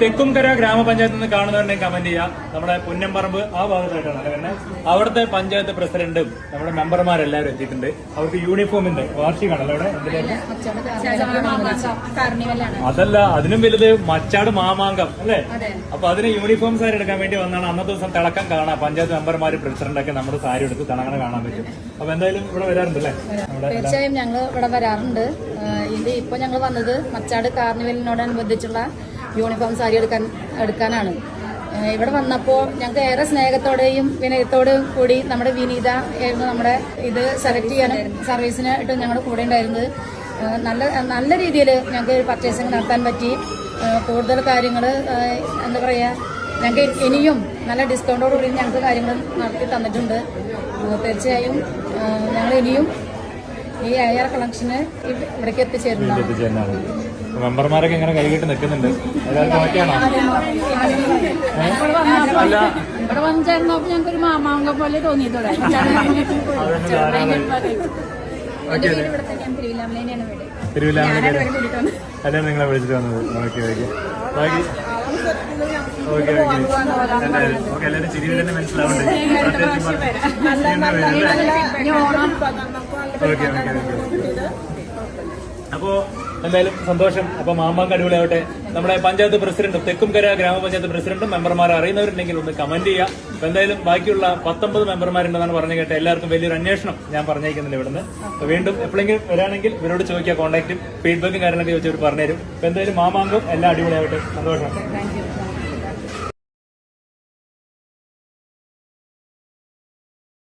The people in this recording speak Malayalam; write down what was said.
തെക്കുംകര ഗ്രാമപഞ്ചായത്തിൽ നിന്ന് കാണുന്നവരുണ്ടെങ്കിൽ കമന്റ് ചെയ്യാം. നമ്മുടെ പുന്നമ്പറമ്പ് ആ ഭാഗത്തായിട്ടാണ് കാരണം അവിടുത്തെ പഞ്ചായത്ത് പ്രസിഡന്റും നമ്മുടെ മെമ്പർമാരെല്ലാവരും എത്തിയിട്ടുണ്ട്. അവർക്ക് യൂണിഫോമിന്റെ വാർഷികമാണല്ലോ അവിടെ അതല്ല അതിനും വലുത് മച്ചാട് മാമാങ്കം അല്ലേ? അപ്പൊ അതിന് യൂണിഫോം സാരി എടുക്കാൻ വേണ്ടി വന്നാണ്. അന്നത്തെ ദിവസം തിളക്കം കാണാം. പഞ്ചായത്ത് മെമ്പർമാരും പ്രസിഡന്റൊക്കെ നമ്മുടെ സാരി എടുത്ത് തിളങ്ങനെ കാണാൻ പറ്റും. അപ്പൊ എന്തായാലും ഇവിടെ വരാറുണ്ട് അല്ലേ? തീർച്ചയായും ഞങ്ങൾ ഇവിടെ വരാറുണ്ട്. ഇത് ഇപ്പൊ ഞങ്ങൾ വന്നത് മച്ചാട് കാർണിവലിനോടനുബന്ധിച്ചുള്ള യൂണിഫോം സാരി എടുക്കാനാണ്. ഇവിടെ വന്നപ്പോൾ ഞങ്ങൾക്ക് ഏറെ സ്നേഹത്തോടെയും വിനയത്തോടെയും കൂടി നമ്മുടെ വിനീത ആയിരുന്നു നമ്മുടെ ഇത് സെലക്ട് ചെയ്യാനും സർവീസിനായിട്ട് ഞങ്ങളുടെ കൂടെ ഉണ്ടായിരുന്നത്. നല്ല രീതിയിൽ ഞങ്ങൾക്ക് പർച്ചേസിങ് നടത്താൻ പറ്റി. കൂടുതൽ കാര്യങ്ങൾ എന്താ പറയുക, ഞങ്ങൾക്ക് ഇനിയും നല്ല ഡിസ്കൗണ്ടോടുകൂടി ഞങ്ങൾക്ക് കാര്യങ്ങൾ നടത്തി തന്നിട്ടുണ്ട്. തീർച്ചയായും ഞങ്ങൾ ഇനിയും ഈ AR കളക്ഷന് ഇവിടേക്ക് എത്തിച്ചേരുന്നതാണ്. മെമ്പർമാരൊക്കെ ഇങ്ങനെ കൈകിട്ട് നിൽക്കുന്നുണ്ട്. ഇവിടെ വന്ന് ചേർന്നപ്പോൾ ഞങ്ങൾക്ക് ഒരു മാമാങ്കം പോലെ തോന്നിയിട്ടുണ്ട്. തിരുവില്ലാമലയാണ് അല്ലേ നിങ്ങളെ വിളിച്ചിട്ട് വന്നത്? ഓക്കെ ഓക്കെ എല്ലാവരും ചിരിയിൽ തന്നെ മനസ്സിലാവുന്നുണ്ട്. അപ്പോ എന്തായാലും സന്തോഷം. അപ്പൊ മാമാങ്കം അടിപൊളിയാവട്ടെ. നമ്മുടെ പഞ്ചായത്ത് പ്രസിഡന്റും തെക്കുംകര ഗ്രാമപഞ്ചായത്ത് പ്രസിഡന്റും മെമ്പർമാരെ അറിയുന്നവരുണ്ടെങ്കിൽ ഒന്ന് കമന്റ് ചെയ്യാം. അപ്പൊ എന്തായാലും ബാക്കിയുള്ള 19 മെമ്പർമാരുണ്ടെന്നാണ് പറഞ്ഞു കേട്ടെ. എല്ലാവർക്കും വലിയൊരു അന്വേഷണം ഞാൻ പറഞ്ഞേക്കുന്നുണ്ട് ഇവിടുന്ന്. വീണ്ടും എപ്പോഴെങ്കിലും വരാണെങ്കിൽ ഇവരോട് ചോദിക്കുക. കോൺടാക്റ്റും ഫീഡ്ബാക്കും കാര്യങ്ങളൊക്കെ ചോദിച്ചവർ പറഞ്ഞുതരും. അപ്പൊ എന്തായാലും മാമാങ്കം എല്ലാം അടിപൊളിയാവട്ടെ. സന്തോഷം.